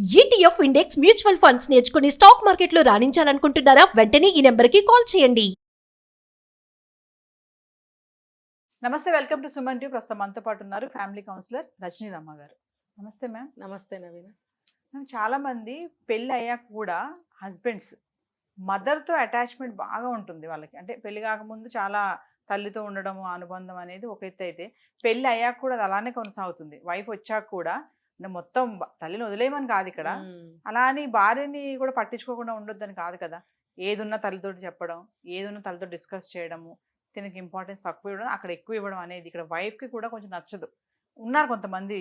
ETF index mutual funds నేర్చుకుని stock మార్కెట్లో రాణించాలనుకుంటున్నారా? వెంటనే ఈ నెంబర్కి కాల్ చేయండి. నమస్తే, వెల్కమ్ టు సుమన్ టీవీ. ప్రస్తుతం మనతో పాటు ఉన్నారు ఫ్యామిలీ కౌన్సిలర్ రజనీ రమ్మ గారు. నమస్తే మ్యామ్. నమస్తే నవీన. మ్యామ్, చాలా మంది పెళ్ళి అయ్యాక కూడా హస్బెండ్స్ మదర్తో అటాచ్మెంట్ బాగా ఉంటుంది వాళ్ళకి. అంటే పెళ్లి కాకముందు చాలా తల్లితో ఉండడము అనుబంధం అనేది ఒక ఎత్తు అయితే, పెళ్ళి అయ్యాక కూడా అది అలానే కొనసాగుతుంది. వైఫ్ వచ్చాక కూడా అంటే మొత్తం తల్లిని వదిలేయమని కాదు ఇక్కడ, అలా అని భార్యని కూడా పట్టించుకోకుండా ఉండొద్దని కాదు కదా. ఏదున్నా తల్లితో చెప్పడం, ఏదున్నా తల్లితో డిస్కస్ చేయడము, దీనికి ఇంపార్టెన్స్ తక్కువ ఇవ్వడం, అక్కడ ఎక్కువ ఇవ్వడం అనేది ఇక్కడ వైఫ్కి కూడా కొంచెం నచ్చదు. ఉన్నారు కొంతమంది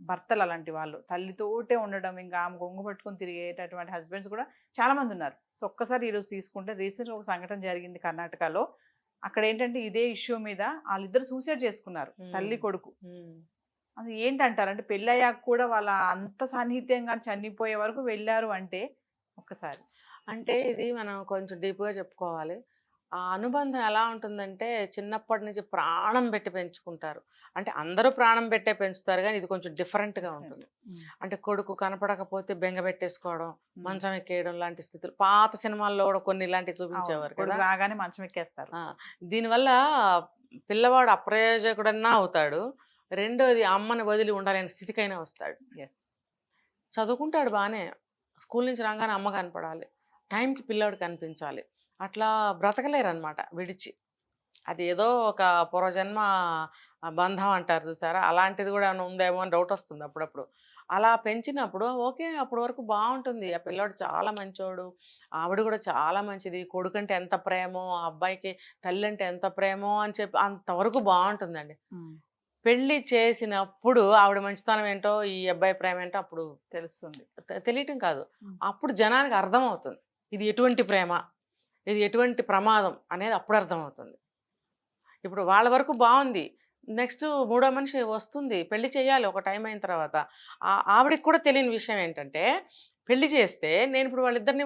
భర్తలు అలాంటి వాళ్ళు, తల్లితోటే ఉండడం, ఇంకా ఆమె గొంగు పట్టుకొని తిరిగేటటువంటి హస్బెండ్స్ కూడా చాలా మంది ఉన్నారు. సో ఒక్కసారి ఈరోజు తీసుకుంటే రీసెంట్గా ఒక సంఘటన జరిగింది కర్ణాటకలో. అక్కడ ఏంటంటే ఇదే ఇష్యూ మీద వాళ్ళిద్దరు సూసైడ్ చేసుకున్నారు, తల్లి కొడుకు. అది ఏంటంటారు, అంటే పెళ్ళి అయ్యాక కూడా వాళ్ళ అంత సాన్నిహిత్యంగా చనిపోయే వరకు వెళ్ళారు అంటే ఒక్కసారి. అంటే ఇది మనం కొంచెం డీప్గా చెప్పుకోవాలి. ఆ అనుబంధం ఎలా ఉంటుందంటే చిన్నప్పటి నుంచి ప్రాణం పెట్టి పెంచుకుంటారు. అంటే అందరూ ప్రాణం పెట్టే పెంచుతారు, కానీ ఇది కొంచెం డిఫరెంట్గా ఉంటుంది. అంటే కొడుకు కనపడకపోతే బెంగ పెట్టేసుకోవడం, మంచం ఎక్కేయడం లాంటి స్థితులు పాత సినిమాల్లో కూడా కొన్ని ఇలాంటివి చూపించేవారు కదా. రాగానే మంచం ఎక్కేస్తారు. దీనివల్ల పిల్లవాడు అప్రయోజకుడన్నా అవుతాడు, రెండోది అమ్మని వదిలి ఉండలేని స్థితికైనా వస్తాడు. ఎస్, చదువుకుంటాడు బాగానే, స్కూల్ నుంచి రాగానే అమ్మ కనపడాలి, టైంకి పిల్లాడు కనిపించాలి, అట్లా బ్రతకలేరు అనమాట విడిచి. అది ఏదో ఒక పూర్వజన్మ బంధం అంటారు చూసారా, అలాంటిది కూడా ఏమైనా ఉందేమో అని డౌట్ వస్తుంది అప్పుడప్పుడు. అలా పెంచినప్పుడు ఓకే, అప్పటి వరకు బాగుంటుంది. ఆ పిల్లాడు చాలా మంచోడు, ఆవిడ కూడా చాలా మంచిది, కొడుకంటే ఎంత ప్రేమో, ఆ అబ్బాయికి తల్లి అంటే ఎంత ప్రేమో అని చెప్పి అంతవరకు బాగుంటుందండి. పెళ్లి చేసినప్పుడు ఆవిడ మంచితనం ఏంటో, ఈ అబ్బాయి ప్రేమ ఏంటో అప్పుడు తెలుస్తుంది. తెలియటం కాదు, అప్పుడు జనానికి అర్థమవుతుంది ఇది ఎటువంటి ప్రేమ, ఇది ఎటువంటి ప్రమాదం అనేది అప్పుడు అర్థమవుతుంది. ఇప్పుడు వాళ్ళ వరకు బాగుంది, నెక్స్ట్ మూడో మనిషి వస్తుంది, పెళ్లి చేయాలి ఒక టైం అయిన తర్వాత. ఆవిడకి కూడా తెలియని విషయం ఏంటంటే, పెళ్లి చేస్తే నేను ఇప్పుడు వాళ్ళిద్దరిని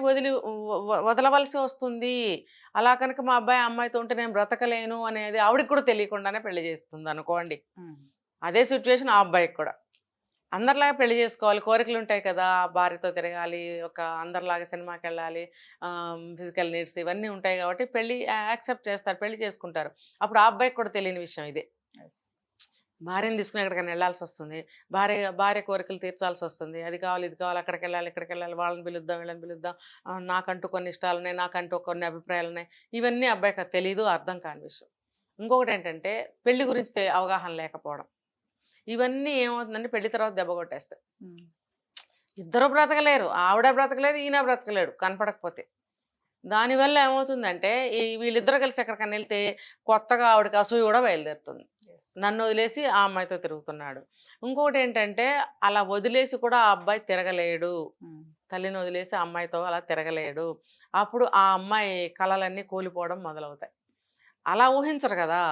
వదలవలసి వస్తుంది, అలా కనుక మా అబ్బాయి అమ్మాయితో ఉంటే నేను బ్రతకలేను అనేది ఆవిడకి కూడా తెలియకుండానే పెళ్లి చేస్తుంది అనుకోండి. అదే సిచ్యువేషన్ ఆ అబ్బాయికి కూడా. అందరిలాగా పెళ్లి చేసుకోవాలి, కోరికలు ఉంటాయి కదా, భార్యతో తిరగాలి, ఒక అందరిలాగా సినిమాకి వెళ్ళాలి, ఫిజికల్ నీడ్స్ ఇవన్నీ ఉంటాయి కాబట్టి పెళ్లి యాక్సెప్ట్ చేస్తారు, పెళ్లి చేసుకుంటారు. అప్పుడు ఆ అబ్బాయికి కూడా తెలియని విషయం ఇదే. భార్యను తీసుకుని ఎక్కడికైనా వెళ్ళాల్సి వస్తుంది, భార్య కోరికలు తీర్చాల్సి వస్తుంది, అది కావాలి ఇది కావాలి, అక్కడికి వెళ్ళాలి ఇక్కడికి వెళ్ళాలి, వాళ్ళని పిలుద్దాం వీళ్ళని పిలుద్దాం, నాకంటూ కొన్ని ఇష్టాలు ఉన్నాయి, నాకంటూ కొన్ని అభిప్రాయాలు ఉన్నాయి, ఇవన్నీ అబ్బాయికి తెలియదు, అర్థం కాని విషయం. ఇంకొకటి ఏంటంటే పెళ్లి గురించి అవగాహన లేకపోవడం. ఇవన్నీ ఏమవుతుందంటే పెళ్లి తర్వాత దెబ్బ కొట్టేస్తాయి. ఇద్దరు బ్రతకలేరు, ఆవిడ బ్రతకలేదు, ఈయన బ్రతకలేడు కనపడకపోతే. దానివల్ల ఏమవుతుందంటే వీళ్ళిద్దరు కలిసి ఎక్కడికన్నా వెళ్తే కొత్తగా ఆవిడకి అసూయ కూడా బయలుదేరుతుంది, నన్ను వదిలేసి ఆ అమ్మాయితో తిరుగుతున్నాడు. ఇంకొకటి ఏంటంటే అలా వదిలేసి కూడా ఆ అబ్బాయి తిరగలేడు, తల్లిని వదిలేసి ఆ అమ్మాయితో అలా తిరగలేడు. అప్పుడు ఆ అమ్మాయి కళలన్నీ కూలిపోవడం మొదలవుతాయి. అలా ఊహించరు కదా,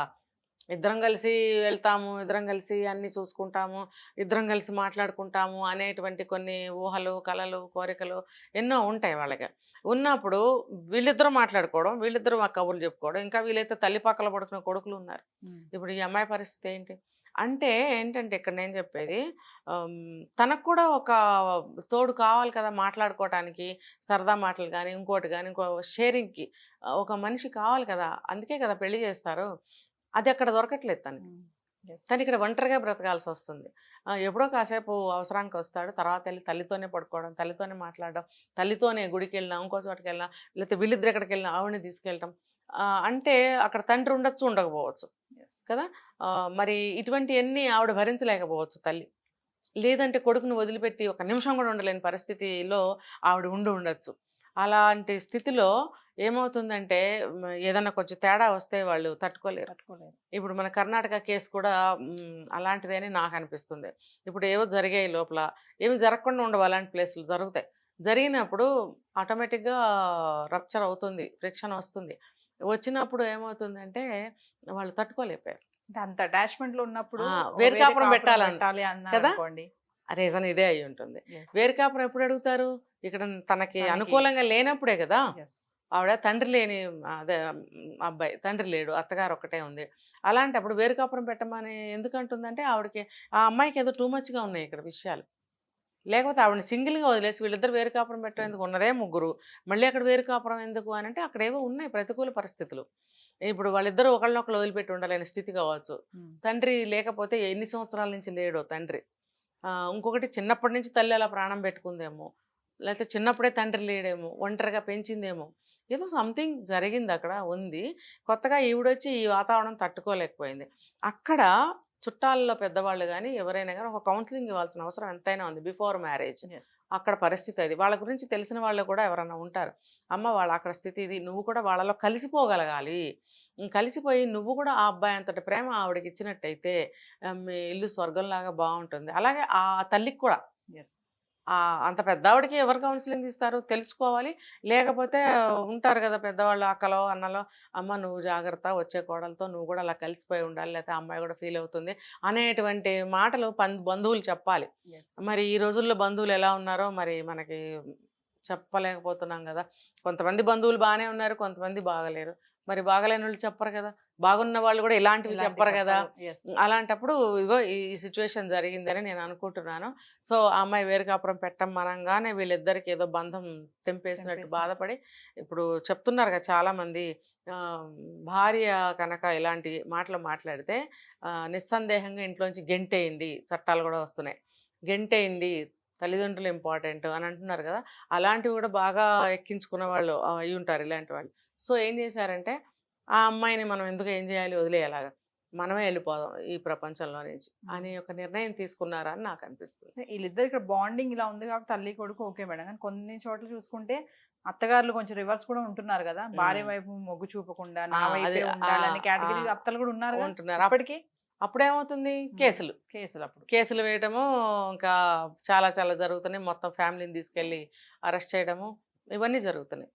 ఇద్దరం కలిసి వెళ్తాము, ఇద్దరం కలిసి అన్నీ చూసుకుంటాము, ఇద్దరం కలిసి మాట్లాడుకుంటాము అనేటువంటి కొన్ని ఊహలు, కళలు, కోరికలు ఎన్నో ఉంటాయి వాళ్ళకి. ఉన్నప్పుడు వీళ్ళిద్దరూ మాట్లాడుకోవడం, వీళ్ళిద్దరూ మా కబుర్లు చెప్పుకోవడం, ఇంకా వీలైతే తల్లి పక్కల పడుకునే కొడుకులు ఉన్నారు. ఇప్పుడు ఈ అమ్మాయి పరిస్థితి ఏంటి అంటే, ఏంటంటే ఇక్కడ నేను చెప్పేది, తనకు కూడా ఒక తోడు కావాలి కదా, మాట్లాడుకోవటానికి సరదా మాటలు కానీ ఇంకోటి కానీ ఇంకో షేరింగ్కి ఒక మనిషి కావాలి కదా, అందుకే కదా పెళ్లి చేస్తారు. అది అక్కడ దొరకట్లేదు తనకి. తను ఇక్కడ ఒంటరిగా బ్రతకాల్సి వస్తుంది. ఎప్పుడో కాసేపు అవసరానికి వస్తాడు, తర్వాత వెళ్ళి తల్లితోనే పడుకోవడం, తల్లితోనే మాట్లాడడం, తల్లితోనే గుడికి వెళ్ళినా ఇంకో చోటుకి వెళ్ళినా, లేకపోతే వీళ్ళిద్దరు ఎక్కడికి వెళ్ళినా ఆవిడని తీసుకెళ్ళటం. అంటే అక్కడ తండ్రి ఉండొచ్చు, ఉండకపోవచ్చు కదా. మరి ఇటువంటివన్నీ ఆవిడ భరించలేకపోవచ్చు తల్లి. లేదంటే కొడుకును వదిలిపెట్టి ఒక నిమిషం కూడా ఉండలేని పరిస్థితిలో ఆవిడ ఉండొచ్చు. అలాంటి స్థితిలో ఏమవుతుందంటే ఏదన్నా కొంచెం తేడా వస్తే వాళ్ళు తట్టుకోలేరు. ఇప్పుడు మన కర్ణాటక కేసు కూడా అలాంటిదని నాకు అనిపిస్తుంది. ఇప్పుడు ఏవో జరిగాయి లోపల, ఏమి జరగకుండా ఉండవు, అలాంటి ప్లేసులు జరుగుతాయి. జరిగినప్పుడు ఆటోమేటిక్గా రప్చర్ అవుతుంది, ఫ్రిక్షన్ వస్తుంది. వచ్చినప్పుడు ఏమవుతుందంటే వాళ్ళు తట్టుకోలేకపోయారు. అంత అటాచ్మెంట్ లో ఉన్నప్పుడు వేరు కాపురం పెట్టాలి కదా, అనుకోండి, రీజన్ ఇదే అయి ఉంటుంది. వేరు కాపురం ఎప్పుడు అడుగుతారు, ఇక్కడ తనకి అనుకూలంగా లేనప్పుడే కదా. ఆవిడ తండ్రి లేని, అదే అబ్బాయి తండ్రి లేడు, అత్తగారు ఒక్కటే ఉంది. అలాంటప్పుడు వేరు కాపురం పెట్టమని ఎందుకంటుందంటే ఆవిడకి ఆ అమ్మాయికి ఏదో టూ మచ్గా ఉన్నాయి ఇక్కడ విషయాలు. లేకపోతే ఆవిడని సింగిల్గా వదిలేసి వీళ్ళిద్దరు వేరు కాపురం పెట్టడం ఎందుకు, ఉన్నదే ముగ్గురు, మళ్ళీ అక్కడ వేరు కాపురం ఎందుకు అని అంటే అక్కడ ఏవో ఉన్నాయి ప్రతికూల పరిస్థితులు. ఇప్పుడు వాళ్ళిద్దరూ ఒకళ్ళనొకళ్ళు వదిలిపెట్టి ఉండలేని స్థితి కావచ్చు. తండ్రి లేకపోతే ఎన్ని సంవత్సరాల నుంచి లేడో తండ్రి. ఇంకొకటి చిన్నప్పటి నుంచి తల్లి అలా ప్రాణం పెట్టుకుందేమో, లేకపోతే చిన్నప్పుడే తండ్రి లేడేమో, ఒంటరిగా పెంచిందేమో, ఏదో సంథింగ్ జరిగింది అక్కడ ఉంది. కొత్తగా ఈవిడొచ్చి ఈ వాతావరణం తట్టుకోలేకపోయింది. అక్కడ చుట్టాల్లో పెద్దవాళ్ళు కానీ ఎవరైనా కానీ ఒక కౌన్సిలింగ్ ఇవ్వాల్సిన అవసరం ఎంతైనా ఉంది బిఫోర్ మ్యారేజ్. అక్కడ పరిస్థితి అది. వాళ్ళ గురించి తెలిసిన వాళ్ళు కూడా ఎవరైనా ఉంటారు. అమ్మ వాళ్ళ అక్కడ స్థితి ఇది, నువ్వు కూడా వాళ్ళలో కలిసిపోగలగాలి. కలిసిపోయి నువ్వు కూడా ఆ అబ్బాయి అంతటి ప్రేమ ఆవిడకి ఇచ్చినట్టయితే మీ ఇల్లు స్వర్గంలాగా బాగుంటుంది. అలాగే ఆ తల్లికి కూడా అంత పెద్దవాడికి ఎవరు కౌన్సిలింగ్ ఇస్తారు, తెలుసుకోవాలి. లేకపోతే ఉంటారు కదా పెద్దవాళ్ళు, అక్కలో అన్నలో, అమ్మ నువ్వు జాగ్రత్త, వచ్చే కోడలతో నువ్వు కూడా అలా కలిసిపోయి ఉండాలి, లేకపోతే అమ్మాయి కూడా ఫీల్ అవుతుంది అనేటువంటి మాటలు బంధువులు చెప్పాలి. మరి ఈ రోజుల్లో బంధువులు ఎలా ఉన్నారో మరి మనకి చెప్పలేకపోతున్నాం కదా. కొంతమంది బంధువులు బాగానే ఉన్నారు, కొంతమంది బాగలేరు. మరి బాగలేని వాళ్ళు చెప్పరు కదా, బాగున్న వాళ్ళు కూడా ఇలాంటివి చెప్పరు కదా. అలాంటప్పుడు ఇగో ఈ సిచ్యువేషన్ జరిగిందని నేను అనుకుంటున్నాను. సో ఆ అమ్మాయి వేరు కాపురం పెట్టమనగానే వీళ్ళిద్దరికి ఏదో బంధం తెంపేసినట్టు బాధపడి ఇప్పుడు చెప్తున్నారు కదా చాలా మంది. భార్య కనుక ఇలాంటి మాటలు మాట్లాడితే నిస్సందేహంగా ఇంట్లోంచి గెంటేయండి, చట్టాలు కూడా వస్తున్నాయి, గెంటేయండి, తల్లిదండ్రులు ఇంపార్టెంట్ అని అంటున్నారు కదా. అలాంటివి కూడా బాగా ఎక్కించుకున్న వాళ్ళు అయి ఉంటారు ఇలాంటి వాళ్ళు. సో ఏం చేశారంటే ఆ అమ్మాయిని మనం ఎందుకు ఏం చేయాలి, వదిలేయాలాగా, మనమే వెళ్ళిపోదాం ఈ ప్రపంచంలో నుంచి అని ఒక నిర్ణయం తీసుకున్నారా అని నాకు అనిపిస్తుంది. వీళ్ళిద్దరు ఇక్కడ బాండింగ్ ఇలా ఉంది కాబట్టి తల్లి కొడుకు ఓకే మేడం. కానీ కొన్ని చోట్ల చూసుకుంటే అత్తగారులు కొంచెం రివర్స్ కూడా ఉంటున్నారు కదా, భార్య వైపు మొగ్గు చూపకుండా నా వైపే ఉండాలని కేటగిరీ అత్తలు కూడా ఉన్నారు ఉంటున్నారు. అప్పటికి అప్పుడేమవుతుంది, కేసులు అప్పుడు కేసులు వేయటము ఇంకా చాలా చాలా జరుగుతున్నాయి. మొత్తం ఫ్యామిలీని తీసుకెళ్ళి అరెస్ట్ చేయడము ఇవన్నీ జరుగుతున్నాయి.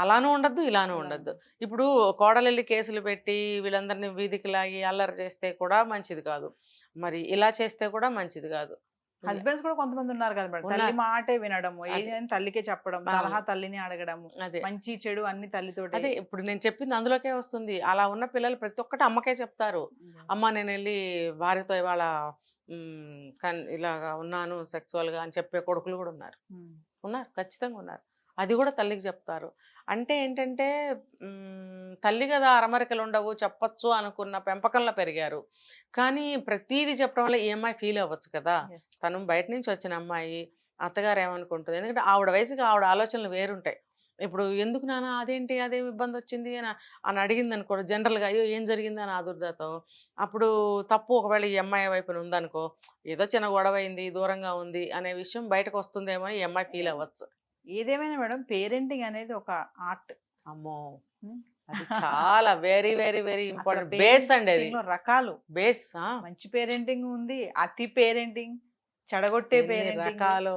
అలానూ ఉండద్దు, ఇలానూ ఉండద్దు. ఇప్పుడు కోడలెళ్ళి కేసులు పెట్టి వీళ్ళందరినీ వీధికి లాగి అల్లరి చేస్తే కూడా మంచిది కాదు, మరి ఇలా చేస్తే కూడా మంచిది కాదు. హస్బెండ్స్ కూడా కొంతమంది ఉన్నారు కదా మేడం, తల్లి మాటే వినడము, ఏదైనా తల్లికే చెప్పడం, సలహా తల్లిని అడగడము, అదే మంచి చెడు అన్ని తల్లితో. అదే ఇప్పుడు నేను చెప్పింది అందులోకే వస్తుంది. అలా ఉన్న పిల్లలు ప్రతి ఒక్కటి అమ్మకే చెప్తారు. అమ్మ నేను వెళ్ళి భార్యతో ఇవాళ ఇలాగా ఉన్నాను సెక్సువల్గా అని చెప్పే కొడుకులు కూడా ఉన్నారు, ఖచ్చితంగా ఉన్నారు. అది కూడా తల్లికి చెప్తారు. అంటే ఏంటంటే తల్లి కదా అరమరికలు ఉండవు చెప్పచ్చు అనుకున్న పెంపకంలో పెరిగారు. కానీ ప్రతీది చెప్పడం వల్ల ఈ అమ్మాయి ఫీల్ అవ్వచ్చు కదా. తను బయట నుంచి వచ్చిన అమ్మాయి, అత్తగారు ఏమనుకుంటుంది, ఎందుకంటే ఆవిడ వయసుకి ఆవిడ ఆలోచనలు వేరుంటాయి. ఇప్పుడు ఎందుకు నాన్న అదేంటి, అదేం ఇబ్బంది వచ్చింది అని అడిగింది అనుకో, జనరల్గా అయ్యో ఏం జరిగింది అని ఆదుర్దాతో, అప్పుడు తప్పు ఒకవేళ ఈ అమ్మాయి వైపున ఉందనుకో, ఏదో చిన్న గొడవ అయింది, దూరంగా ఉంది అనే విషయం బయటకు వస్తుందేమో అని ఈ అమ్మాయి ఫీల్ అవ్వచ్చు. ఏదేమైనా మేడం పేరెంటింగ్ అనేది ఒక ఆర్ట్. అమ్మో అది చాలా very very very important base అండి. అది రకాలు బేస్, మంచి పేరెంటింగ్ ఉంది, అతి పేరెంటింగ్, చెడగొట్టే పేరెంటింగ్ రకాలు.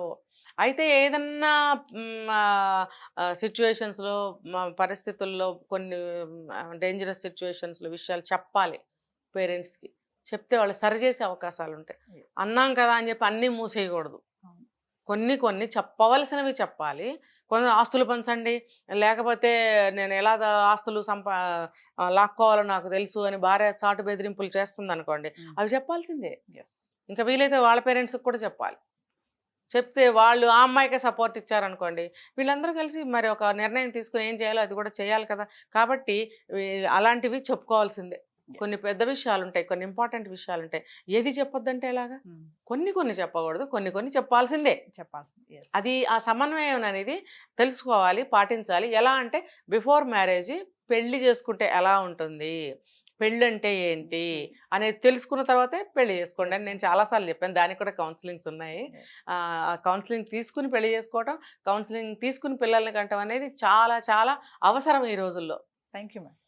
అయితే ఏదన్నా సిచ్యువేషన్స్లో పరిస్థితుల్లో కొన్ని డేంజరస్ సిచ్యువేషన్స్లో విషయాలు చెప్పాలి పేరెంట్స్కి. చెప్తే వాళ్ళు సరిచేసే అవకాశాలు ఉంటాయి. అన్నాం కదా అని చెప్పి అన్నీ మూసేయకూడదు. కొన్ని చెప్పవలసినవి చెప్పాలి. కొన్ని ఆస్తులు పంచండి, లేకపోతే నేను ఎలా ఆస్తులు లాక్కోవాలో నాకు తెలుసు అని భార్య చాటు బెదిరింపులు చేస్తుంది అనుకోండి, అవి చెప్పాల్సిందే. ఇంకా వీలైతే వాళ్ళ పేరెంట్స్కి కూడా చెప్పాలి. చెప్తే వాళ్ళు ఆ అమ్మాయికే సపోర్ట్ ఇచ్చారనుకోండి, వీళ్ళందరూ కలిసి మరి ఒక నిర్ణయం తీసుకుని ఏం చేయాలో అది కూడా చేయాలి కదా. కాబట్టి అలాంటివి చెప్పుకోవాల్సిందే. కొన్ని పెద్ద విషయాలు ఉంటాయి, కొన్ని ఇంపార్టెంట్ విషయాలు ఉంటాయి. ఏది చెప్పొద్దంటే ఎలాగా, కొన్ని చెప్పకూడదు, కొన్ని చెప్పాల్సిందే. అది ఆ సమన్వయం అనేది తెలుసుకోవాలి, పాటించాలి. ఎలా అంటే బిఫోర్ మ్యారేజ్ పెళ్లి చేసుకుంటే ఎలా ఉంటుంది, పెళ్ళి అంటే ఏంటి అనేది తెలుసుకున్న తర్వాతే పెళ్లి చేసుకోండి అని నేను చాలాసార్లు చెప్పాను. దానికి కూడా కౌన్సిలింగ్స్ ఉన్నాయి. కౌన్సిలింగ్ తీసుకుని పెళ్లి చేసుకోవటం, కౌన్సిలింగ్ తీసుకుని పిల్లల్ని కంటం అనేది చాలా చాలా అవసరం ఈ రోజుల్లో. Thank you madam.